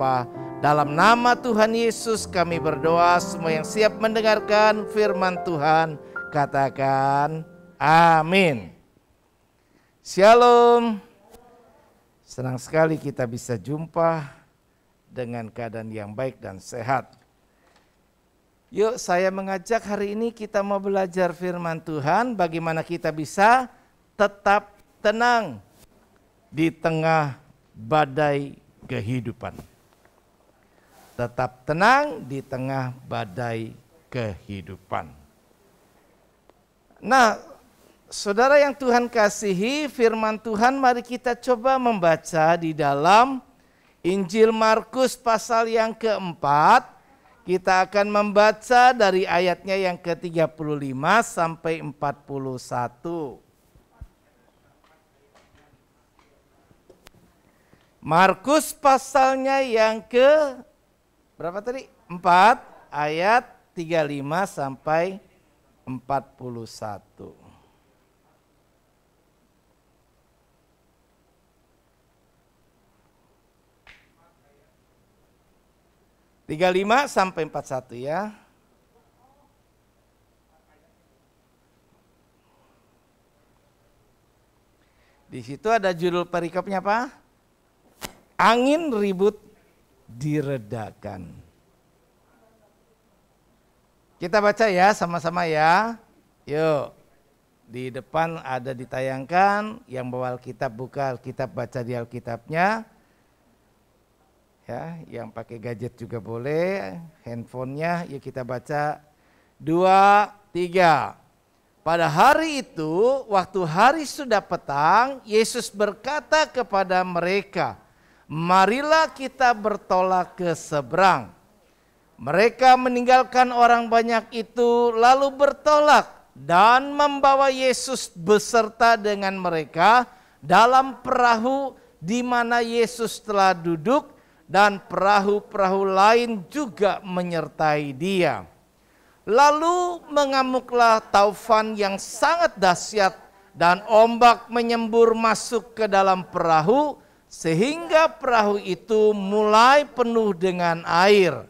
Bapa. Dalam nama Tuhan Yesus kami berdoa, semua yang siap mendengarkan firman Tuhan katakan amin. Shalom. Senang sekali kita bisa jumpa dengan keadaan yang baik dan sehat. Yuk, saya mengajak hari ini kita mau belajar firman Tuhan, bagaimana kita bisa tetap tenang di tengah badai kehidupan. Tetap tenang di tengah badai kehidupan. Nah, saudara yang Tuhan kasihi, firman Tuhan mari kita coba membaca di dalam Injil Markus pasal yang keempat. Kita akan membaca dari ayatnya yang ke-35 sampai 41. Markus pasalnya yang ke berapa tadi? 4 ayat 35 sampai 41. Tiga lima sampai 41 ya. Di situ ada judul perikopnya apa? Angin ribut diredakan. Kita baca ya sama-sama ya. Yuk. Di depan ada ditayangkan, yang bawa Alkitab buka Alkitab, baca di Alkitabnya. Ya, yang pakai gadget juga boleh, handphonenya, yuk kita baca. 2, 3. Pada hari itu, waktu hari sudah petang, Yesus berkata kepada mereka, marilah kita bertolak ke seberang. Mereka meninggalkan orang banyak itu lalu bertolak dan membawa Yesus beserta dengan mereka dalam perahu di mana Yesus telah duduk, dan perahu-perahu lain juga menyertai dia. Lalu mengamuklah taufan yang sangat dahsyat dan ombak menyembur masuk ke dalam perahu sehingga perahu itu mulai penuh dengan air.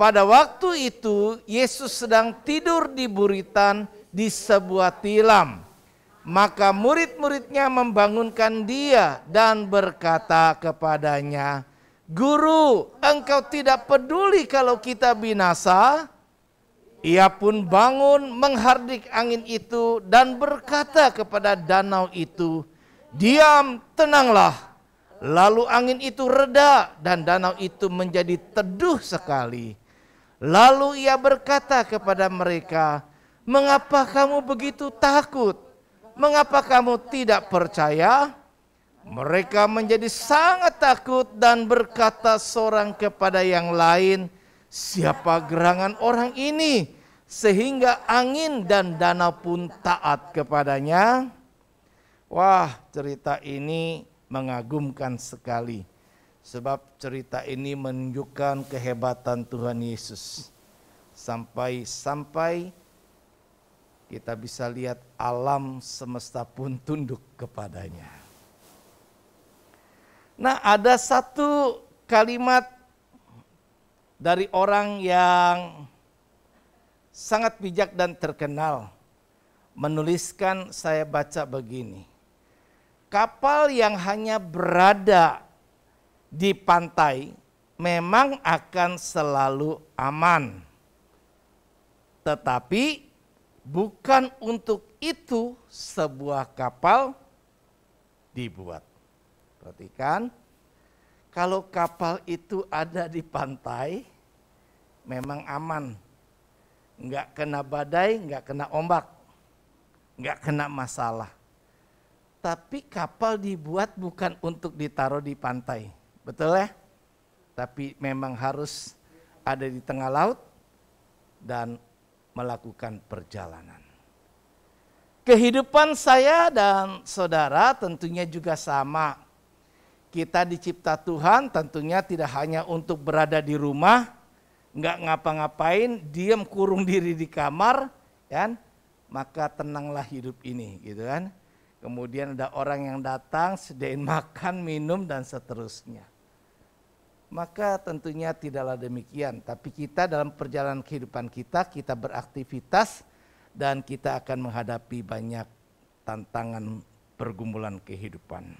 Pada waktu itu Yesus sedang tidur di buritan di sebuah tilam. Maka murid-muridnya membangunkan dia dan berkata kepadanya, Guru, engkau tidak peduli kalau kita binasa? Ia pun bangun menghardik angin itu dan berkata kepada danau itu, diam, tenanglah. Lalu angin itu reda dan danau itu menjadi teduh sekali. Lalu ia berkata kepada mereka, mengapa kamu begitu takut? Mengapa kamu tidak percaya? Mereka menjadi sangat takut dan berkata seorang kepada yang lain, siapa gerangan orang ini sehingga angin dan danau pun taat kepadanya? Wah, cerita ini mengagumkan sekali. Sebab cerita ini menunjukkan kehebatan Tuhan Yesus. Sampai kita bisa lihat alam semesta pun tunduk kepadanya. Nah, ada satu kalimat dari orang yang sangat bijak dan terkenal. Menuliskan, saya baca begini. Kapal yang hanya berada di pantai memang akan selalu aman. Tetapi bukan untuk itu sebuah kapal dibuat. Perhatikan, kalau kapal itu ada di pantai, memang aman. Enggak kena badai, enggak kena ombak, enggak kena masalah. Tapi kapal dibuat bukan untuk ditaruh di pantai, betul ya? Tapi memang harus ada di tengah laut dan melakukan perjalanan. Kehidupan saya dan saudara tentunya juga sama. Kita dicipta Tuhan tentunya tidak hanya untuk berada di rumah, nggak ngapa-ngapain, diam kurung diri di kamar, kan? Maka tenanglah hidup ini, gitu kan? Kemudian ada orang yang datang, sediain makan, minum dan seterusnya. Maka tentunya tidaklah demikian, tapi kita dalam perjalanan kehidupan kita beraktivitas dan kita akan menghadapi banyak tantangan pergumulan kehidupan.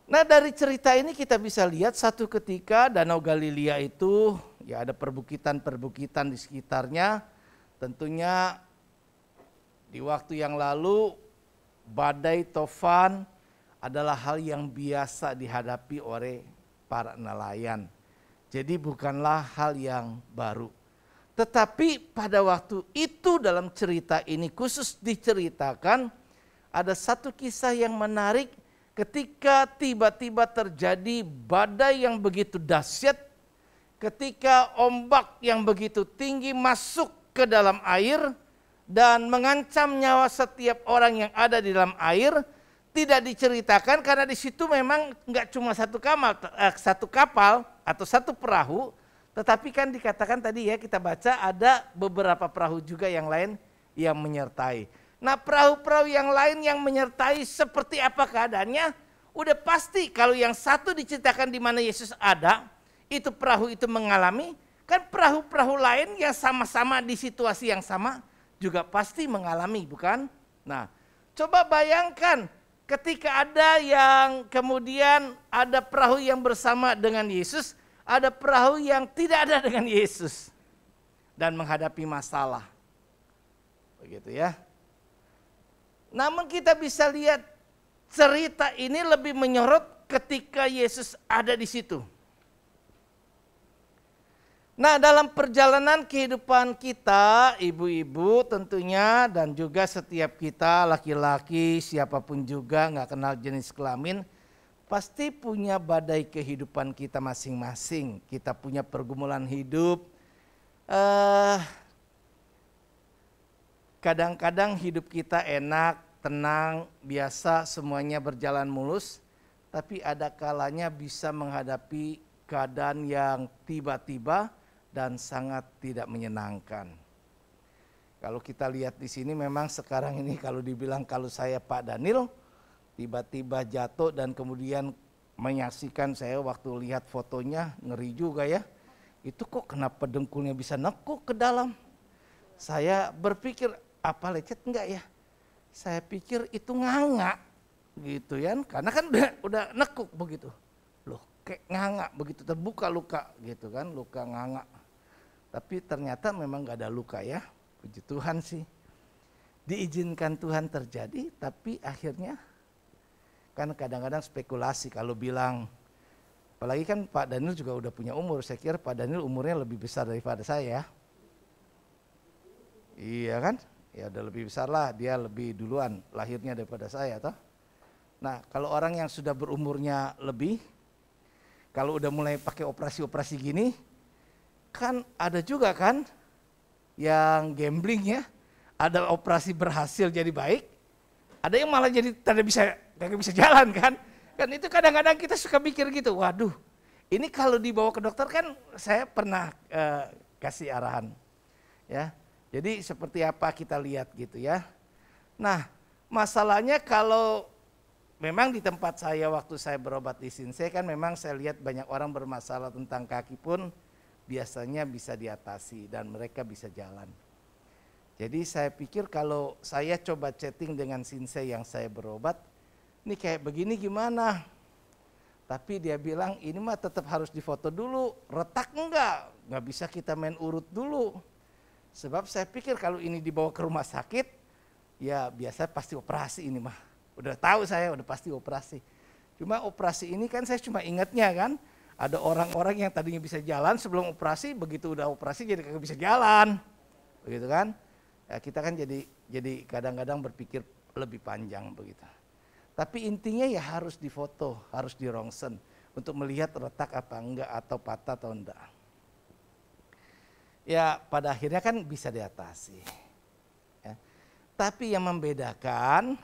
Nah, dari cerita ini kita bisa lihat satu ketika Danau Galilea itu ya ada perbukitan-perbukitan di sekitarnya. Tentunya di waktu yang lalu badai tofan adalah hal yang biasa dihadapi oleh para nelayan. Jadi bukanlah hal yang baru. Tetapi pada waktu itu dalam cerita ini khusus diceritakan ada satu kisah yang menarik ketika tiba-tiba terjadi badai yang begitu dahsyat, ketika ombak yang begitu tinggi masuk ke dalam air dan mengancam nyawa setiap orang yang ada di dalam air. Tidak diceritakan karena di situ memang nggak cuma satu kapal atau satu perahu, tetapi kan dikatakan tadi ya kita baca ada beberapa perahu juga yang lain yang menyertai. Nah, perahu-perahu yang lain yang menyertai seperti apa keadaannya? Udah pasti kalau yang satu diceritakan di mana Yesus ada, itu perahu itu mengalami, kan perahu-perahu lain yang sama-sama di situasi yang sama juga pasti mengalami, bukan? Nah, coba bayangkan ketika ada yang kemudian ada perahu yang bersama dengan Yesus, ada perahu yang tidak ada dengan Yesus dan menghadapi masalah. Begitu ya. Namun kita bisa lihat cerita ini lebih menyorot ketika Yesus ada di situ. Nah, dalam perjalanan kehidupan kita, ibu-ibu tentunya dan juga setiap kita laki-laki siapapun juga nggak kenal jenis kelamin, pasti punya badai kehidupan kita masing-masing. Kita punya pergumulan hidup. Kadang-kadang hidup kita enak, tenang, biasa, semuanya berjalan mulus. Tapi ada kalanya bisa menghadapi keadaan yang tiba-tiba dan sangat tidak menyenangkan. Kalau kita lihat di sini memang sekarang ini kalau dibilang kalau saya Pak Daniel tiba-tiba jatuh dan kemudian menyaksikan, saya waktu lihat fotonya ngeri juga ya. Itu kok kenapa dengkulnya bisa nekuk ke dalam? Saya berpikir apa lecet enggak ya? Saya pikir itu nganga gitu ya, karena kan udah nekuk begitu. Loh, kayak nganga begitu terbuka luka gitu kan, luka nganga. Tapi ternyata memang gak ada luka ya, puji Tuhan sih. Diizinkan Tuhan terjadi, tapi akhirnya kan kadang-kadang spekulasi kalau bilang, apalagi kan Pak Daniel juga udah punya umur, saya kira Pak Daniel umurnya lebih besar daripada saya. Iya kan, ya udah lebih besar lah, dia lebih duluan lahirnya daripada saya toh. Nah, kalau orang yang sudah berumurnya lebih, kalau udah mulai pakai operasi-operasi gini, kan ada juga kan yang gambling ya, ada operasi berhasil jadi baik, ada yang malah jadi kagak bisa jalan kan. Kan itu kadang-kadang kita suka mikir gitu, waduh ini kalau dibawa ke dokter kan saya pernah kasih arahan ya. Jadi seperti apa kita lihat gitu ya. Nah, masalahnya kalau memang di tempat saya waktu saya berobat di Sinsei kan memang saya lihat banyak orang bermasalah tentang kaki pun biasanya bisa diatasi dan mereka bisa jalan. Jadi saya pikir kalau saya coba chatting dengan Sinsei yang saya berobat, ini kayak begini gimana? Tapi dia bilang ini mah tetap harus difoto dulu, retak nggak bisa kita main urut dulu. Sebab saya pikir kalau ini dibawa ke rumah sakit, ya biasa pasti operasi ini mah. Udah tahu saya udah pasti operasi. Cuma operasi ini kan saya cuma ingatnya kan, ada orang-orang yang tadinya bisa jalan sebelum operasi, begitu udah operasi jadi kagak bisa jalan. Begitu kan? Ya, kita kan jadi kadang-kadang berpikir lebih panjang begitu. Tapi intinya ya harus difoto, harus dirongsen untuk melihat retak apa enggak atau patah atau enggak. Ya pada akhirnya kan bisa diatasi. Ya. Tapi yang membedakan,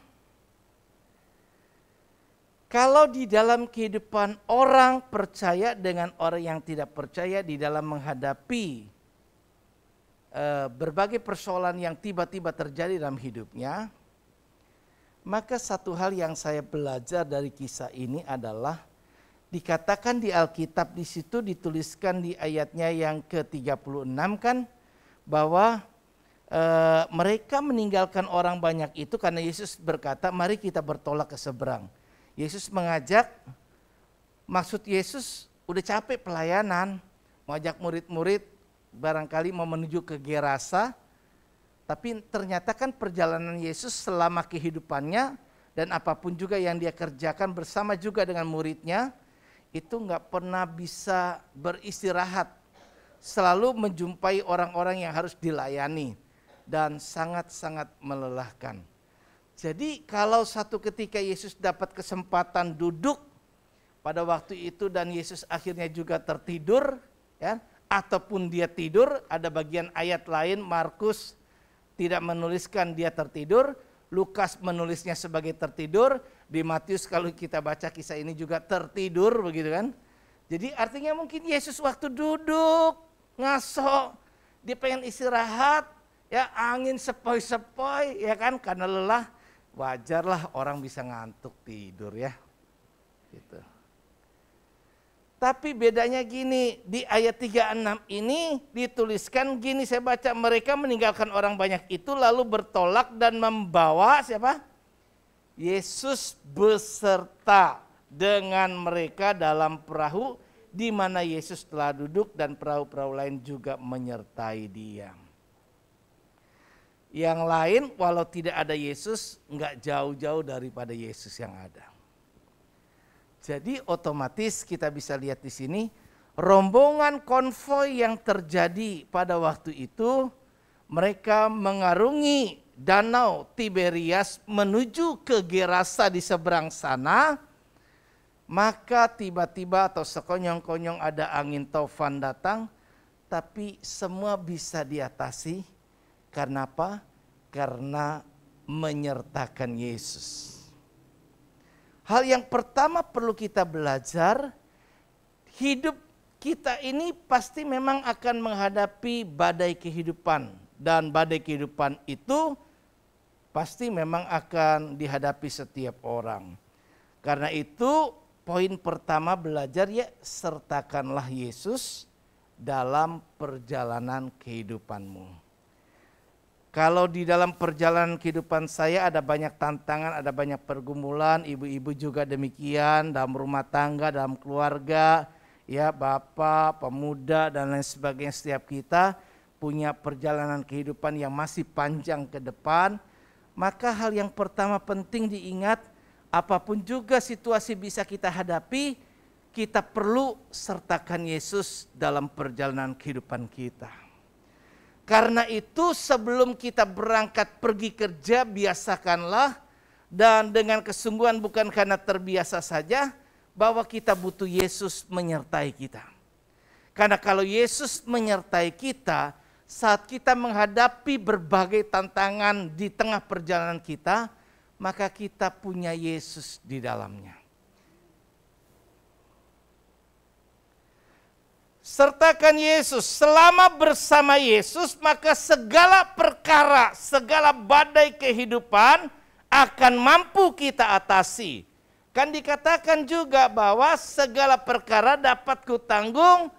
kalau di dalam kehidupan orang percaya dengan orang yang tidak percaya di dalam menghadapi berbagai persoalan yang tiba-tiba terjadi dalam hidupnya, maka satu hal yang saya belajar dari kisah ini adalah Dikatakan di Alkitab di situ dituliskan di ayatnya yang ke-36 kan bahwa mereka meninggalkan orang banyak itu karena Yesus berkata, mari kita bertolak ke seberang. Yesus mengajak, maksud Yesus udah capek pelayanan, mengajak murid-murid barangkali mau menuju ke Gerasa, tapi ternyata kan perjalanan Yesus selama kehidupannya dan apapun juga yang dia kerjakan bersama juga dengan muridnya, itu nggak pernah bisa beristirahat, selalu menjumpai orang-orang yang harus dilayani dan sangat-sangat melelahkan. Jadi kalau satu ketika Yesus dapat kesempatan duduk pada waktu itu dan Yesus akhirnya juga tertidur, ya, ataupun dia tidur, ada bagian ayat lain Markus tidak menuliskan dia tertidur, Lukas menulisnya sebagai tertidur, di Matius kalau kita baca kisah ini juga tertidur begitu kan. Jadi artinya mungkin Yesus waktu duduk ngaso, dia pengen istirahat, ya angin sepoi-sepoi ya kan, karena lelah, wajarlah orang bisa ngantuk tidur ya. Gitu. Tapi bedanya gini, di ayat 36 ini dituliskan gini, saya baca, mereka meninggalkan orang banyak itu lalu bertolak dan membawa siapa? Yesus beserta dengan mereka dalam perahu di mana Yesus telah duduk dan perahu-perahu lain juga menyertai dia. Yang lain walau tidak ada Yesus enggak jauh-jauh daripada Yesus yang ada. Jadi otomatis kita bisa lihat di sini rombongan konvoi yang terjadi pada waktu itu, mereka mengarungi danau Tiberias menuju ke Gerasa di seberang sana, maka tiba-tiba atau sekonyong-konyong ada angin taufan datang, tapi semua bisa diatasi. Karena apa? Karena menyertakan Yesus. Hal yang pertama perlu kita belajar, hidup kita ini pasti memang akan menghadapi badai kehidupan. Dan badai kehidupan itu pasti memang akan dihadapi setiap orang. Karena itu poin pertama belajar ya, sertakanlah Yesus dalam perjalanan kehidupanmu. Kalau di dalam perjalanan kehidupan saya ada banyak tantangan, ada banyak pergumulan, ibu-ibu juga demikian, dalam rumah tangga, dalam keluarga, ya bapak, pemuda dan lain sebagainya, setiap kita punya perjalanan kehidupan yang masih panjang ke depan. Maka hal yang pertama penting diingat, apapun juga situasi bisa kita hadapi, kita perlu sertakan Yesus dalam perjalanan kehidupan kita. Karena itu sebelum kita berangkat pergi kerja, biasakanlah dan dengan kesungguhan bukan karena terbiasa saja, bahwa kita butuh Yesus menyertai kita. Karena kalau Yesus menyertai kita, saat kita menghadapi berbagai tantangan di tengah perjalanan kita, maka kita punya Yesus di dalamnya. Sertakan Yesus, selama bersama Yesus maka segala perkara, segala badai kehidupan akan mampu kita atasi. Kan dikatakan juga bahwa segala perkara dapat kutanggung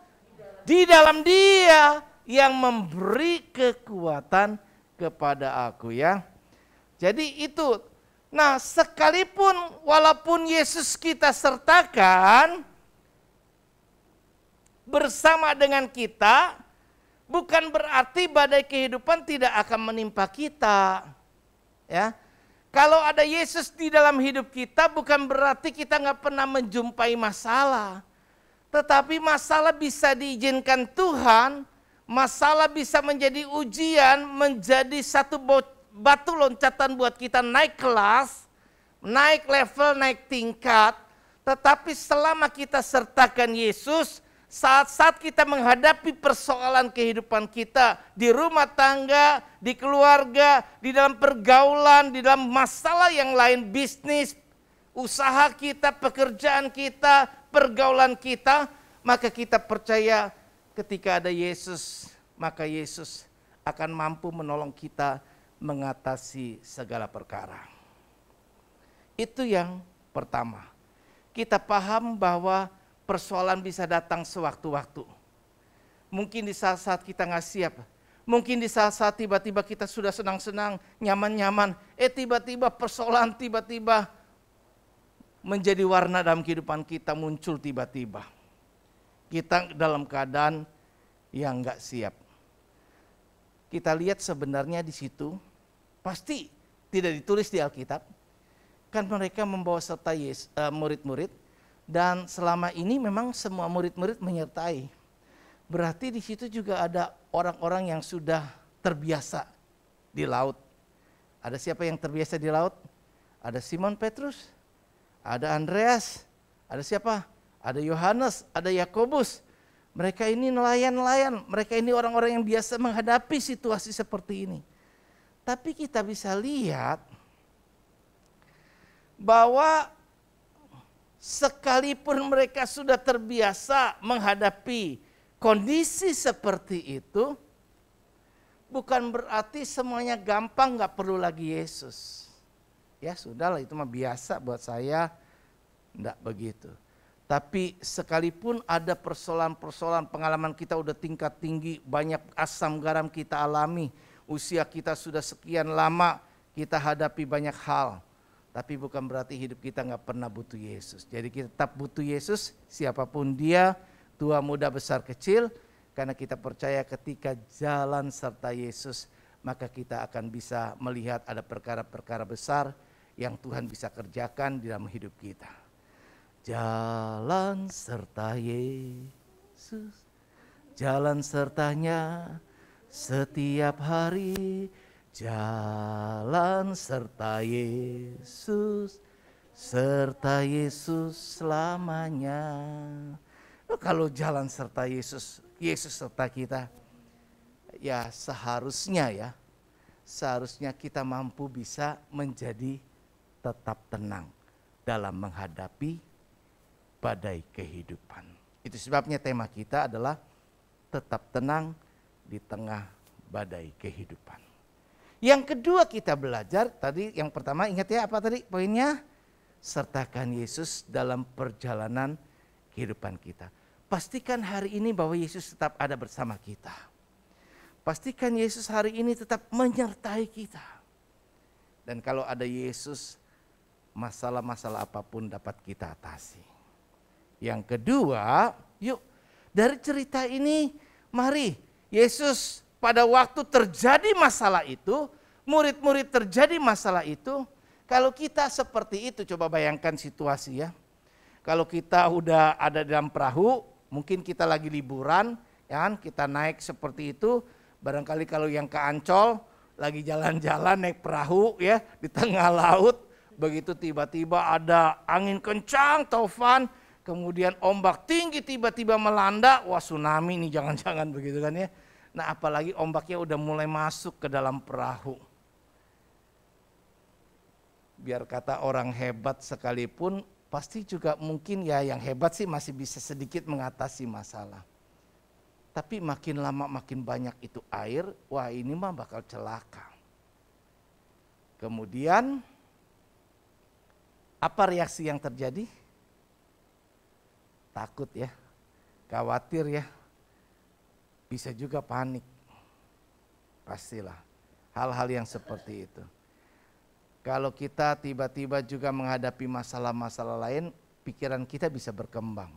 di dalam Dia yang memberi kekuatan kepada aku ya. Jadi itu, nah sekalipun walaupun Yesus kita sertakan bersama dengan kita, bukan berarti badai kehidupan tidak akan menimpa kita. Ya, kalau ada Yesus di dalam hidup kita, bukan berarti kita nggak pernah menjumpai masalah. Tetapi masalah bisa diizinkan Tuhan, masalah bisa menjadi ujian, menjadi satu batu loncatan buat kita naik kelas, naik level, naik tingkat. Tetapi selama kita sertakan Yesus, saat-saat kita menghadapi persoalan kehidupan kita di rumah tangga, di keluarga, di dalam pergaulan, di dalam masalah yang lain, bisnis, usaha kita, pekerjaan kita, pergaulan kita, maka kita percaya ketika ada Yesus, maka Yesus akan mampu menolong kita mengatasi segala perkara. Itu yang pertama. kita paham bahwa persoalan bisa datang sewaktu-waktu. Mungkin di saat-saat kita nggak siap. Mungkin di saat-saat tiba-tiba kita sudah senang-senang, nyaman-nyaman. Tiba-tiba persoalan tiba-tiba menjadi warna dalam kehidupan kita, muncul tiba-tiba. Kita dalam keadaan yang nggak siap. Kita lihat sebenarnya di situ, pasti tidak ditulis di Alkitab. Kan mereka membawa serta murid-murid, dan selama ini memang semua murid-murid menyertai. Berarti di situ juga ada orang-orang yang sudah terbiasa di laut. Ada siapa yang terbiasa di laut? Ada Simon Petrus, ada Andreas, ada siapa? Ada Yohanes, ada Yakobus. Mereka ini nelayan-nelayan, mereka ini orang-orang yang biasa menghadapi situasi seperti ini. Tapi kita bisa lihat bahwa sekalipun mereka sudah terbiasa menghadapi kondisi seperti itu, bukan berarti semuanya gampang, gak perlu lagi Yesus. Ya sudahlah, itu mah biasa buat saya, enggak begitu. Tapi sekalipun ada persoalan-persoalan, pengalaman kita udah tingkat tinggi, banyak asam garam kita alami, usia kita sudah sekian lama, kita hadapi banyak hal. Tapi bukan berarti hidup kita gak pernah butuh Yesus. Jadi kita tetap butuh Yesus, siapapun dia, tua, muda, besar, kecil. Karena kita percaya ketika jalan serta Yesus, maka kita akan bisa melihat ada perkara-perkara besar yang Tuhan bisa kerjakan di dalam hidup kita. Jalan serta Yesus, jalan sertanya setiap hari. Jalan serta Yesus, serta Yesus selamanya. Kalau jalan serta Yesus, Yesus serta kita, ya seharusnya kita mampu bisa menjadi tetap tenang dalam menghadapi badai kehidupan. Itu sebabnya tema kita adalah tetap tenang di tengah badai kehidupan. Yang kedua kita belajar, tadi yang pertama ingat ya apa tadi poinnya? Sertakan Yesus dalam perjalanan kehidupan kita. Pastikan hari ini bahwa Yesus tetap ada bersama kita. Pastikan Yesus hari ini tetap menyertai kita. Dan kalau ada Yesus, masalah-masalah apapun dapat kita atasi. Yang kedua, yuk dari cerita ini mari Yesus pada waktu terjadi masalah itu, murid-murid terjadi masalah itu, kalau kita seperti itu, coba bayangkan situasi ya. Kalau kita udah ada dalam perahu, mungkin kita lagi liburan, ya kan? Kita naik seperti itu, barangkali kalau yang ke Ancol, lagi jalan-jalan naik perahu ya di tengah laut, begitu tiba-tiba ada angin kencang, taufan, kemudian ombak tinggi tiba-tiba melanda, wah tsunami nih jangan-jangan begitu kan ya. Nah apalagi ombaknya udah mulai masuk ke dalam perahu. Biar kata orang hebat sekalipun, pasti juga mungkin ya yang hebat sih masih bisa sedikit mengatasi masalah. Tapi makin lama makin banyak itu air, wah ini mah bakal celaka. Kemudian apa reaksi yang terjadi? Takut ya, khawatir ya, bisa juga panik. Pastilah hal-hal yang seperti itu. Kalau kita tiba-tiba juga menghadapi masalah-masalah lain, pikiran kita bisa berkembang.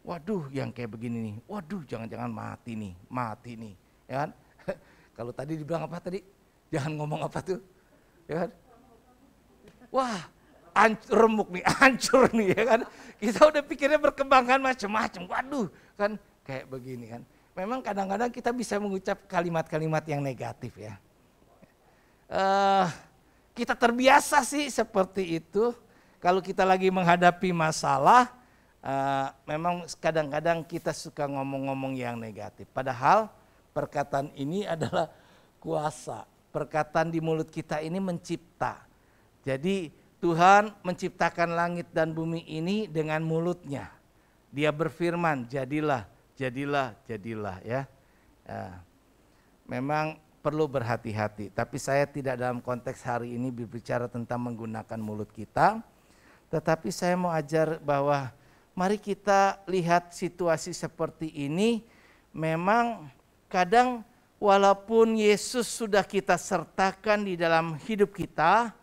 Waduh yang kayak begini nih, waduh jangan-jangan mati nih, ya kan? Kalau tadi dibilang apa tadi? Jangan ngomong apa tuh, ya kan? Wah, remuk nih, hancur nih ya kan. Kita udah pikirnya berkembang kan macam-macam. Waduh, kan kayak begini kan. Memang kadang-kadang kita bisa mengucap kalimat-kalimat yang negatif ya. Kita terbiasa sih seperti itu. Kalau kita lagi menghadapi masalah, memang kadang-kadang kita suka ngomong-ngomong yang negatif. Padahal perkataan ini adalah kuasa. Perkataan di mulut kita ini mencipta. Jadi Tuhan menciptakan langit dan bumi ini dengan mulutnya. Dia berfirman, jadilah, jadilah, jadilah ya. Memang perlu berhati-hati, tapi saya tidak dalam konteks hari ini berbicara tentang menggunakan mulut kita. Tetapi saya mau ajar bahwa mari kita lihat situasi seperti ini. Memang kadang walaupun Yesus sudah kita sertakan di dalam hidup kita,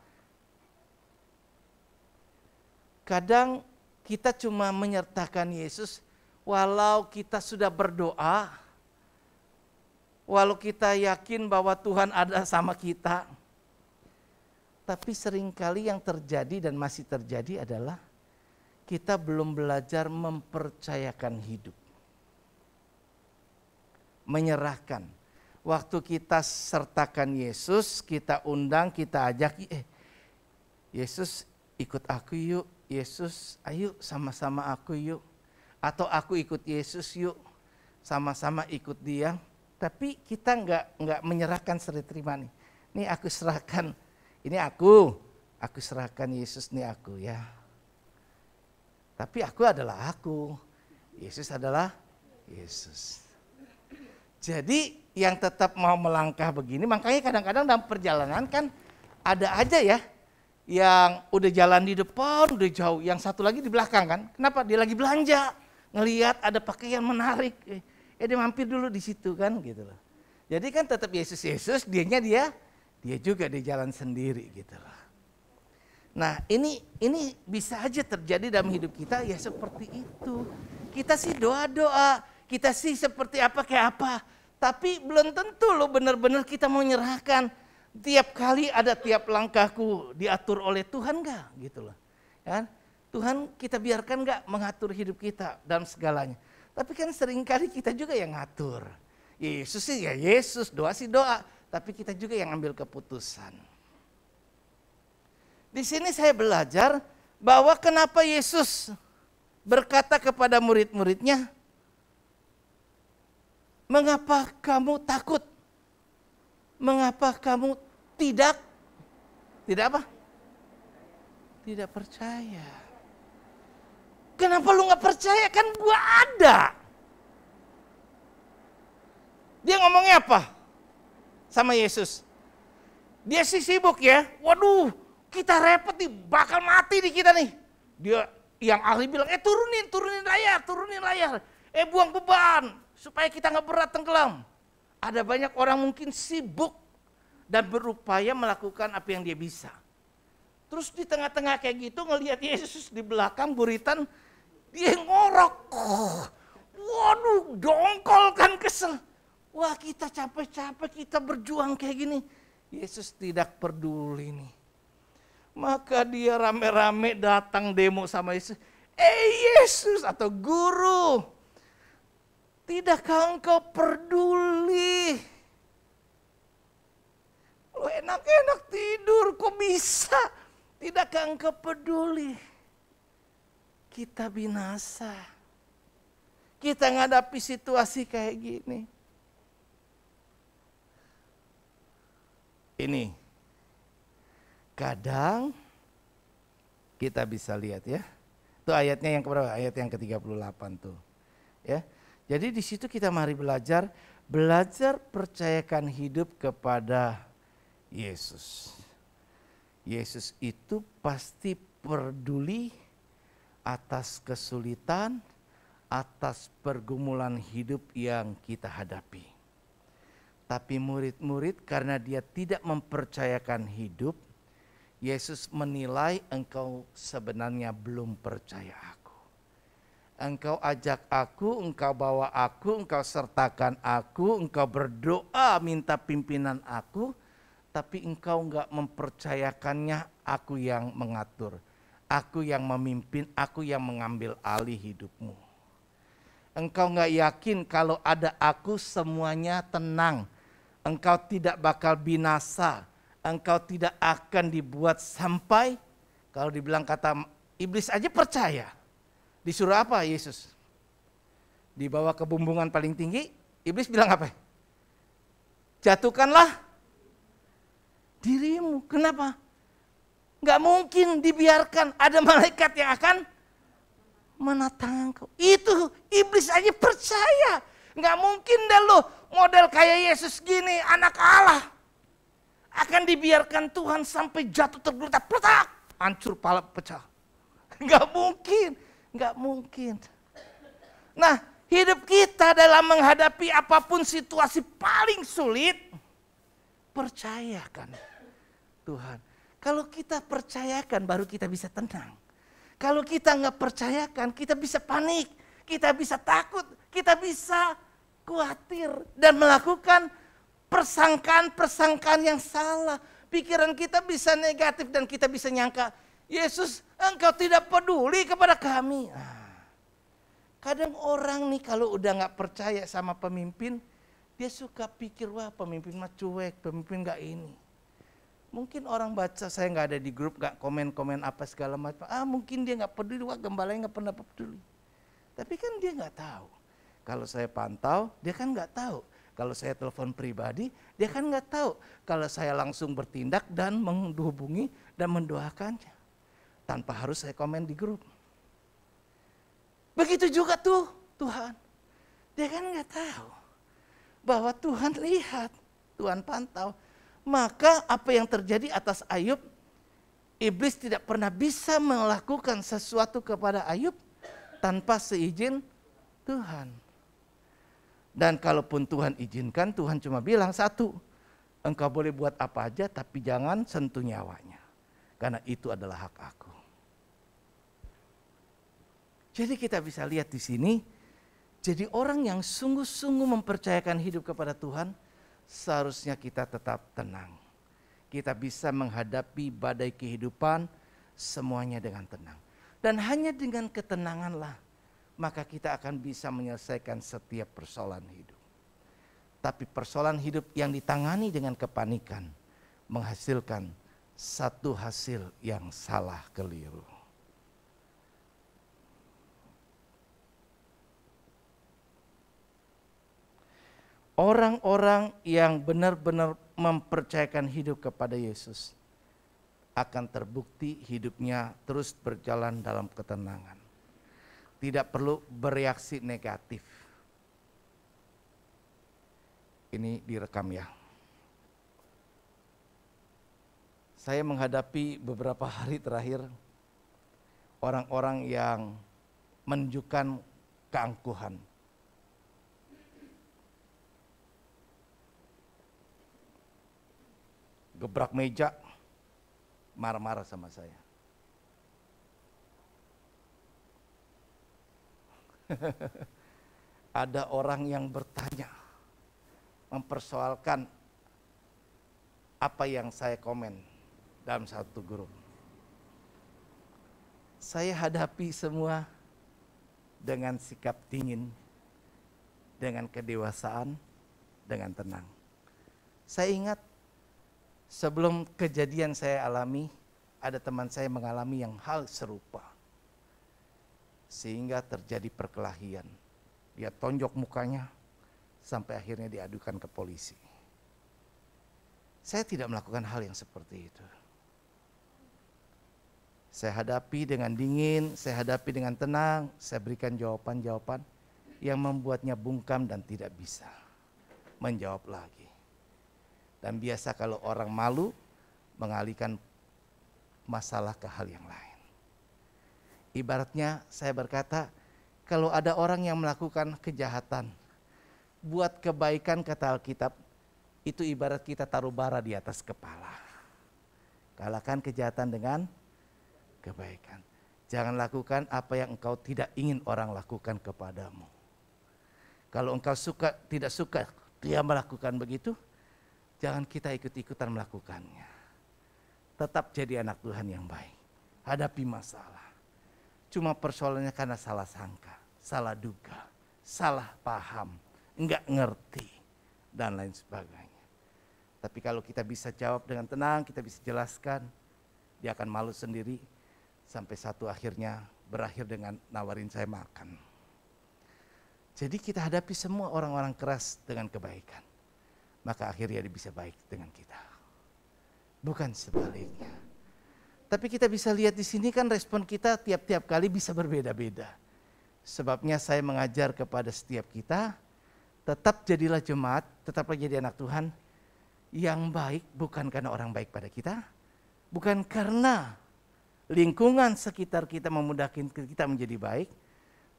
kadang kita cuma menyertakan Yesus walau kita sudah berdoa, walau kita yakin bahwa Tuhan ada sama kita. Tapi seringkali yang terjadi dan masih terjadi adalah kita belum belajar mempercayakan hidup. Menyerahkan. Waktu kita sertakan Yesus, kita undang, kita ajak, Yesus ikut aku yuk, Yesus ayo sama-sama aku yuk. Atau aku ikut Yesus yuk, sama-sama ikut dia. Tapi kita enggak menyerahkan serah terima nih. Nih aku serahkan, ini aku serahkan Yesus nih aku ya. Tapi aku adalah aku, Yesus adalah Yesus. Jadi yang tetap mau melangkah begini, makanya kadang-kadang dalam perjalanan kan ada aja ya yang udah jalan di depan, udah jauh, yang satu lagi di belakang kan. Kenapa? Dia lagi belanja, ngelihat ada pakaian menarik, dia mampir dulu di situ kan gitu loh. Jadi kan tetap Yesus, dia juga di jalan sendiri gitu loh. Nah ini bisa aja terjadi dalam hidup kita ya seperti itu. Kita sih doa-doa, kita sih seperti apa kayak apa. Tapi belum tentu loh benar-benar kita mau nyerahkan. Tiap kali ada tiap langkahku diatur oleh Tuhan enggak gitu loh. Ya, Tuhan kita biarkan enggak mengatur hidup kita dan segalanya. Tapi kan seringkali kita juga yang ngatur. Yesus sih ya Yesus, doa sih doa. Tapi kita juga yang ambil keputusan. Di sini saya belajar bahwa kenapa Yesus berkata kepada murid-muridnya, mengapa kamu takut? Mengapa kamu tidak apa? Tidak percaya. Kenapa lu gak percaya? Kan gua ada. Dia ngomongnya apa sama Yesus? Dia sih sibuk ya. Waduh, kita repot nih, bakal mati nih kita nih. Dia yang ahli bilang, turunin layar. Buang beban supaya kita gak berat tenggelam. Ada banyak orang mungkin sibuk dan berupaya melakukan apa yang dia bisa. Terus di tengah-tengah kayak gitu ngelihat Yesus di belakang buritan, dia ngorok. Waduh, dongkol kan kesel. Wah kita capek-capek, kita berjuang kayak gini. Yesus tidak peduli nih. Maka dia rame-rame datang demo sama Yesus. Yesus atau guru, tidakkah engkau peduli? Lu enak-enak tidur, kok bisa? Tidakkah engkau peduli? Kita binasa. Kita ngadapi situasi kayak gini. Ini kadang kita bisa lihat ya. Itu ayatnya yang keberapa? Ayat yang ke-38 tuh. Ya. Jadi di situ kita mari belajar percayakan hidup kepada Yesus. Yesus itu pasti peduli atas kesulitan, atas pergumulan hidup yang kita hadapi. Tapi murid-murid karena dia tidak mempercayakan hidup, Yesus menilai engkau sebenarnya belum percaya aku. Engkau ajak aku, engkau bawa aku, engkau sertakan aku, engkau berdoa minta pimpinan aku, tapi engkau enggak mempercayakannya aku yang mengatur. Aku yang memimpin, aku yang mengambil alih hidupmu. Engkau enggak yakin kalau ada aku semuanya tenang. Engkau tidak bakal binasa, engkau tidak akan dibuat sampai, kalau dibilang kata iblis aja percaya. Disuruh apa Yesus? Dibawa ke bumbungan paling tinggi, iblis bilang apa? Jatuhkanlah dirimu. Kenapa? Nggak mungkin dibiarkan ada malaikat yang akan menatang engkau. Itu iblis aja percaya. Nggak mungkin dah lo model kayak Yesus gini, anak Allah. Akan dibiarkan Tuhan sampai jatuh tergeletak, petak, hancur pala pecah. Nggak mungkin, nggak mungkin. Nah, hidup kita dalam menghadapi apapun situasi paling sulit, percayakan Tuhan. Kalau kita percayakan baru kita bisa tenang. Kalau kita nggak percayakan, kita bisa panik, kita bisa takut, kita bisa khawatir dan melakukan persangkaan-persangkaan yang salah. Pikiran kita bisa negatif dan kita bisa nyangka, Yesus, engkau tidak peduli kepada kami. Kadang orang nih kalau udah nggak percaya sama pemimpin, dia suka pikir, wah pemimpin mah cuek, pemimpin nggak ini. Mungkin orang baca, saya nggak ada di grup, nggak komen-komen apa segala macam. Mungkin dia nggak peduli, wah gembalanya nggak pernah peduli. Tapi kan dia nggak tahu. Kalau saya pantau, dia kan nggak tahu. Kalau saya telepon pribadi, dia kan nggak tahu. Kalau saya langsung bertindak dan menghubungi dan mendoakannya, tanpa harus saya komen di grup. Begitu juga tuh Tuhan. Dia kan nggak tahu bahwa Tuhan lihat, Tuhan pantau. Maka apa yang terjadi atas Ayub, iblis tidak pernah bisa melakukan sesuatu kepada Ayub tanpa seizin Tuhan. Dan kalaupun Tuhan izinkan, Tuhan cuma bilang satu, engkau boleh buat apa aja tapi jangan sentuh nyawanya. Karena itu adalah hak aku. Jadi kita bisa lihat di sini, jadi orang yang sungguh-sungguh mempercayakan hidup kepada Tuhan, seharusnya kita tetap tenang. Kita bisa menghadapi badai kehidupan semuanya dengan tenang. Dan hanya dengan ketenanganlah maka kita akan bisa menyelesaikan setiap persoalan hidup. Tapi persoalan hidup yang ditangani dengan kepanikan menghasilkan satu hasil yang salah keliru. Orang-orang yang benar-benar mempercayakan hidup kepada Yesus akan terbukti hidupnya terus berjalan dalam ketenangan. Tidak perlu bereaksi negatif. Ini direkam ya. Saya menghadapi beberapa hari terakhir orang-orang yang menunjukkan keangkuhan. Gebrak meja, marah-marah sama saya. Ada orang yang bertanya, mempersoalkan apa yang saya komen dalam satu grup. Saya hadapi semua dengan sikap dingin, dengan kedewasaan, dengan tenang. Saya ingat sebelum kejadian saya alami, ada teman saya mengalami yang hal serupa. Sehingga terjadi perkelahian. Dia tonjok mukanya sampai akhirnya diadukan ke polisi. Saya tidak melakukan hal yang seperti itu. Saya hadapi dengan dingin, saya hadapi dengan tenang, saya berikan jawaban-jawaban yang membuatnya bungkam dan tidak bisa menjawab lagi. Dan biasa kalau orang malu mengalihkan masalah ke hal yang lain. Ibaratnya saya berkata, kalau ada orang yang melakukan kejahatan, buat kebaikan kata Alkitab, itu ibarat kita taruh bara di atas kepala. Kalahkan kejahatan dengan kebaikan. Jangan lakukan apa yang engkau tidak ingin orang lakukan kepadamu. Kalau engkau tidak suka dia melakukan begitu, jangan kita ikut-ikutan melakukannya. Tetap jadi anak Tuhan yang baik. Hadapi masalah. Cuma persoalannya karena salah sangka, salah duga, salah paham, enggak ngerti, dan lain sebagainya. Tapi kalau kita bisa jawab dengan tenang, kita bisa jelaskan, dia akan malu sendiri, sampai satu akhirnya berakhir dengan nawarin saya makan. Jadi kita hadapi semua orang-orang keras dengan kebaikan. Maka akhirnya dia bisa baik dengan kita. Bukan sebaliknya. Tapi kita bisa lihat di sini kan respon kita tiap-tiap kali bisa berbeda-beda. Sebabnya saya mengajar kepada setiap kita, tetap jadilah jemaat, tetaplah jadi anak Tuhan yang baik bukan karena orang baik pada kita, bukan karena lingkungan sekitar kita memudahkan kita menjadi baik,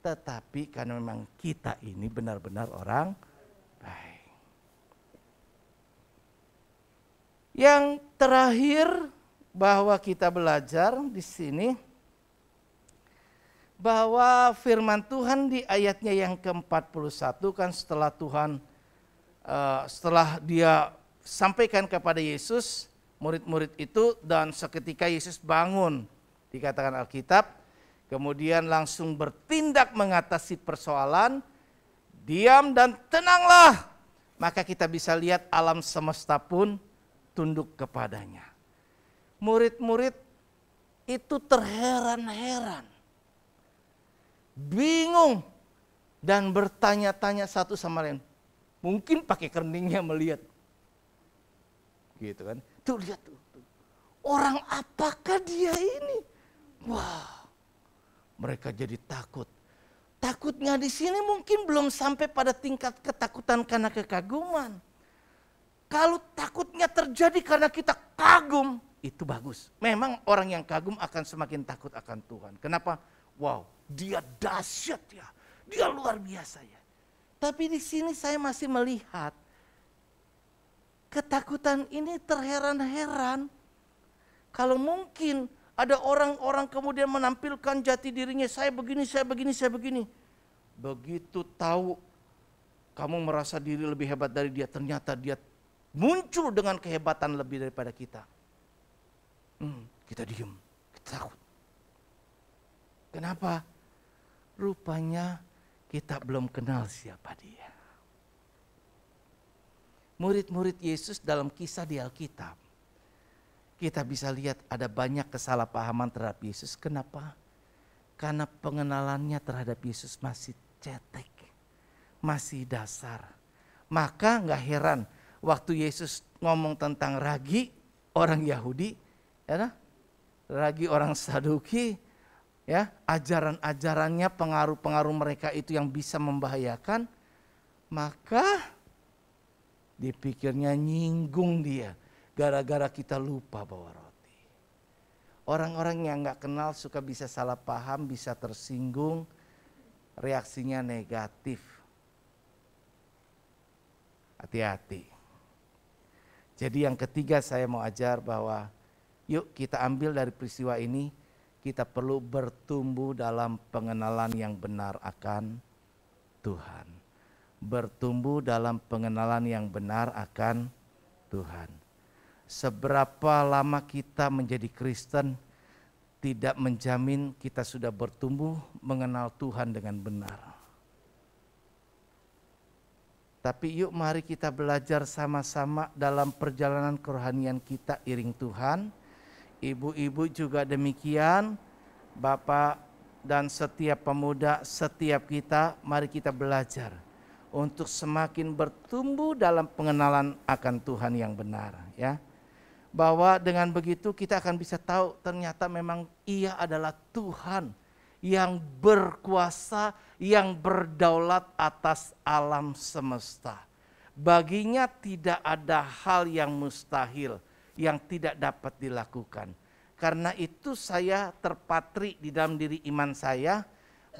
tetapi karena memang kita ini benar-benar orang baik. Yang terakhir bahwa kita belajar di sini bahwa firman Tuhan di ayatnya yang ke-41 kan setelah dia sampaikan kepada Yesus, murid-murid itu, dan seketika Yesus bangun, dikatakan Alkitab, kemudian langsung bertindak mengatasi persoalan, diam dan tenanglah. Maka kita bisa lihat alam semesta pun tunduk kepadanya. Murid-murid itu terheran-heran, bingung, dan bertanya-tanya satu sama lain. Mungkin pakai keningnya melihat. Gitu kan. Tuh lihat tuh. Orang apakah dia ini? Wah. Mereka jadi takut. Takutnya di sini mungkin belum sampai pada tingkat ketakutan karena kekaguman. Kalau takutnya terjadi karena kita kagum, itu bagus. Memang orang yang kagum akan semakin takut akan Tuhan. Kenapa? Wow, dia dahsyat ya. Dia luar biasa ya. Tapi di sini saya masih melihat ketakutan ini terheran-heran. Kalau mungkin ada orang-orang kemudian menampilkan jati dirinya, saya begini, saya begini, saya begini. Begitu tahu kamu merasa diri lebih hebat dari dia, ternyata dia muncul dengan kehebatan lebih daripada kita. Kita diam, kita takut. Kenapa? Rupanya kita belum kenal siapa dia. Murid-murid Yesus dalam kisah di Alkitab, kita bisa lihat ada banyak kesalahpahaman terhadap Yesus. Kenapa? Karena pengenalannya terhadap Yesus masih cetek, masih dasar. Maka gak heran waktu Yesus ngomong tentang ragi orang Yahudi, ya, ragi orang Saduki, ya, ajaran-ajarannya, pengaruh-pengaruh mereka itu yang bisa membahayakan, maka dipikirnya nyinggung dia. Gara-gara kita lupa bawa roti. Orang-orang yang gak kenal suka bisa salah paham, bisa tersinggung, reaksinya negatif. Hati-hati. Jadi yang ketiga saya mau ajar bahwa yuk kita ambil dari peristiwa ini, kita perlu bertumbuh dalam pengenalan yang benar akan Tuhan. Bertumbuh dalam pengenalan yang benar akan Tuhan. Seberapa lama kita menjadi Kristen tidak menjamin kita sudah bertumbuh mengenal Tuhan dengan benar. Tapi yuk mari kita belajar sama-sama dalam perjalanan kerohanian kita iring Tuhan. Ibu-ibu juga demikian, Bapak dan setiap pemuda, setiap kita, mari kita belajar untuk semakin bertumbuh dalam pengenalan akan Tuhan yang benar, ya. Bahwa dengan begitu kita akan bisa tahu ternyata memang Ia adalah Tuhan yang berkuasa, yang berdaulat atas alam semesta. Baginya tidak ada hal yang mustahil, yang tidak dapat dilakukan. Karena itu saya terpatri di dalam diri iman saya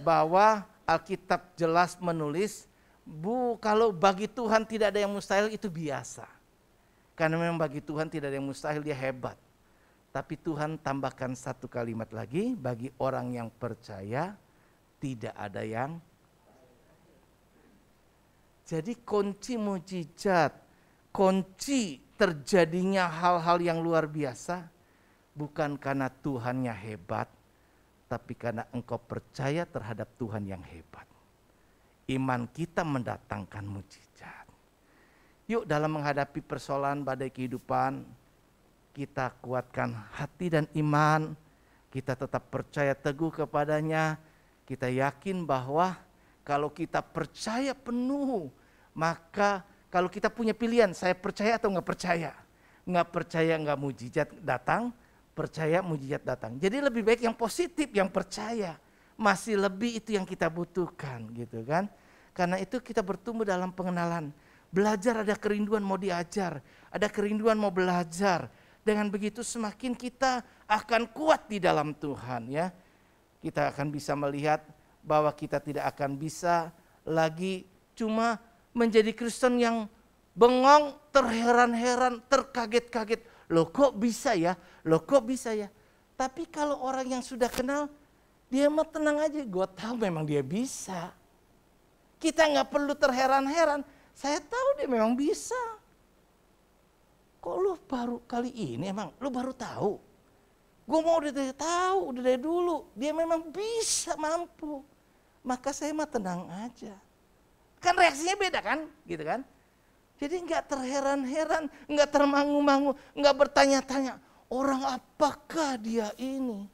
bahwa Alkitab jelas menulis, kalau bagi Tuhan tidak ada yang mustahil itu biasa. Karena memang bagi Tuhan tidak ada yang mustahil, dia hebat. Tapi Tuhan tambahkan satu kalimat lagi, bagi orang yang percaya tidak ada yang. Jadi kunci mujizat, kunci terjadinya hal-hal yang luar biasa bukan karena Tuhannya hebat, tapi karena engkau percaya terhadap Tuhan yang hebat. Iman kita mendatangkan mujizat. Yuk dalam menghadapi persoalan badai kehidupan, kita kuatkan hati dan iman, kita tetap percaya teguh kepadanya, kita yakin bahwa kalau kita percaya penuh, maka kalau kita punya pilihan, saya percaya atau nggak percaya. Nggak percaya nggak mujizat datang, percaya mujizat datang. Jadi lebih baik yang positif, yang percaya. Masih lebih itu yang kita butuhkan gitu kan. Karena itu kita bertumbuh dalam pengenalan. Belajar ada kerinduan mau diajar, ada kerinduan mau belajar. Dengan begitu semakin kita akan kuat di dalam Tuhan ya. Kita akan bisa melihat bahwa kita tidak akan bisa lagi cuma menjadi Kristen yang bengong, terheran-heran, terkaget-kaget. Loh kok bisa ya? Loh kok bisa ya? Tapi kalau orang yang sudah kenal, dia mah tenang aja. Gue tahu memang dia bisa. Kita nggak perlu terheran-heran. Saya tahu dia memang bisa. Kok lu baru kali ini emang lu baru tahu? Gue mau udah dari tahu, udah dari dulu. Dia memang bisa, mampu. Maka saya mah tenang aja. Kan reaksinya beda kan? Gitu kan? Jadi nggak terheran-heran, nggak termangu-mangu, nggak bertanya-tanya. Orang apakah dia ini?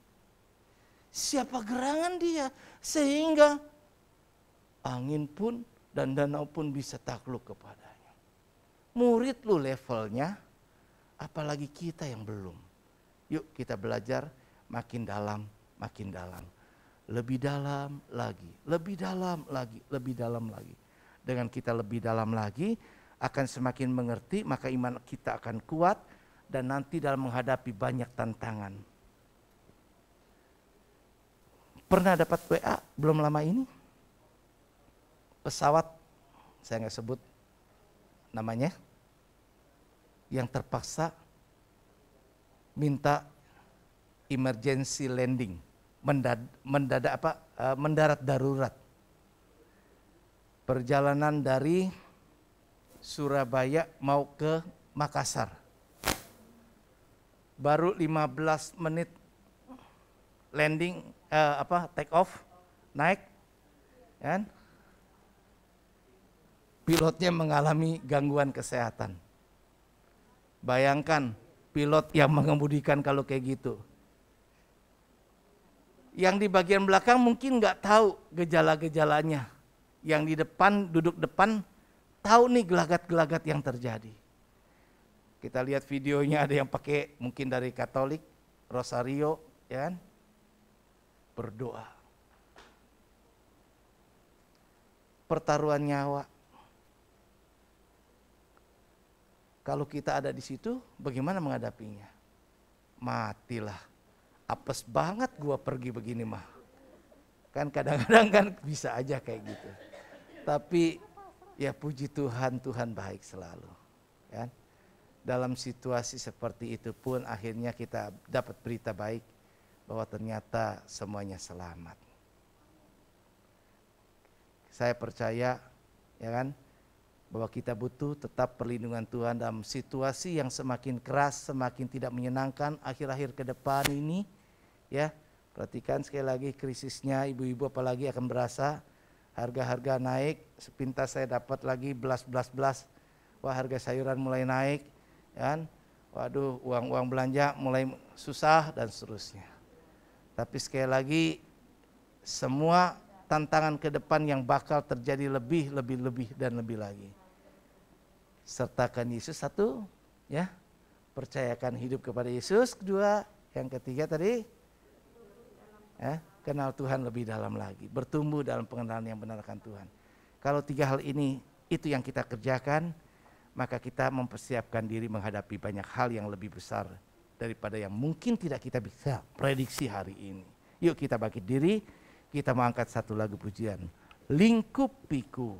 Siapa gerangan dia? Sehingga angin pun dan danau pun bisa takluk kepadanya. Murid lu levelnya, apalagi kita yang belum. Yuk kita belajar makin dalam, makin dalam. Lebih dalam lagi, lebih dalam lagi, lebih dalam lagi. Dengan kita lebih dalam lagi, akan semakin mengerti, maka iman kita akan kuat. Dan nanti dalam menghadapi banyak tantangan. Pernah dapat WA belum lama ini? Pesawat, saya nggak sebut namanya, yang terpaksa minta emergency landing, mendarat darurat. Perjalanan dari Surabaya mau ke Makassar. Baru 15 menit landing, take off, naik, kan? Pilotnya mengalami gangguan kesehatan. Bayangkan pilot yang mengemudikan kalau kayak gitu. Yang di bagian belakang mungkin nggak tahu gejala-gejalanya. Yang di depan, duduk depan, tahu nih gelagat-gelagat yang terjadi. Kita lihat videonya, ada yang pakai mungkin dari Katolik, Rosario, ya kan? Berdoa. Pertaruhan nyawa. Kalau kita ada di situ, bagaimana menghadapinya? Matilah. Apes banget gua pergi begini mah. Kan kadang-kadang kan bisa aja kayak gitu. Tapi ya puji Tuhan, Tuhan baik selalu. Kan? Dalam situasi seperti itu pun akhirnya kita dapat berita baik bahwa ternyata semuanya selamat. Saya percaya ya kan, bahwa kita butuh tetap perlindungan Tuhan dalam situasi yang semakin keras, semakin tidak menyenangkan akhir-akhir ke depan ini. Ya, perhatikan sekali lagi krisisnya, ibu-ibu apalagi akan berasa harga-harga naik. Sepintas saya dapat lagi belas. Wah, harga sayuran mulai naik. Kan? Waduh, uang belanja mulai susah dan seterusnya. Tapi sekali lagi semua tantangan ke depan yang bakal terjadi lebih dan lebih lagi. Sertakan Yesus satu, ya. Percayakan hidup kepada Yesus. Kedua, yang ketiga tadi, ya, kenal Tuhan lebih dalam lagi. Bertumbuh dalam pengenalan yang benar akan Tuhan. Kalau tiga hal ini, itu yang kita kerjakan, maka kita mempersiapkan diri menghadapi banyak hal yang lebih besar daripada yang mungkin tidak kita bisa prediksi hari ini. Yuk kita bangkit diri, kita mengangkat satu lagu pujian. Lingkupiku.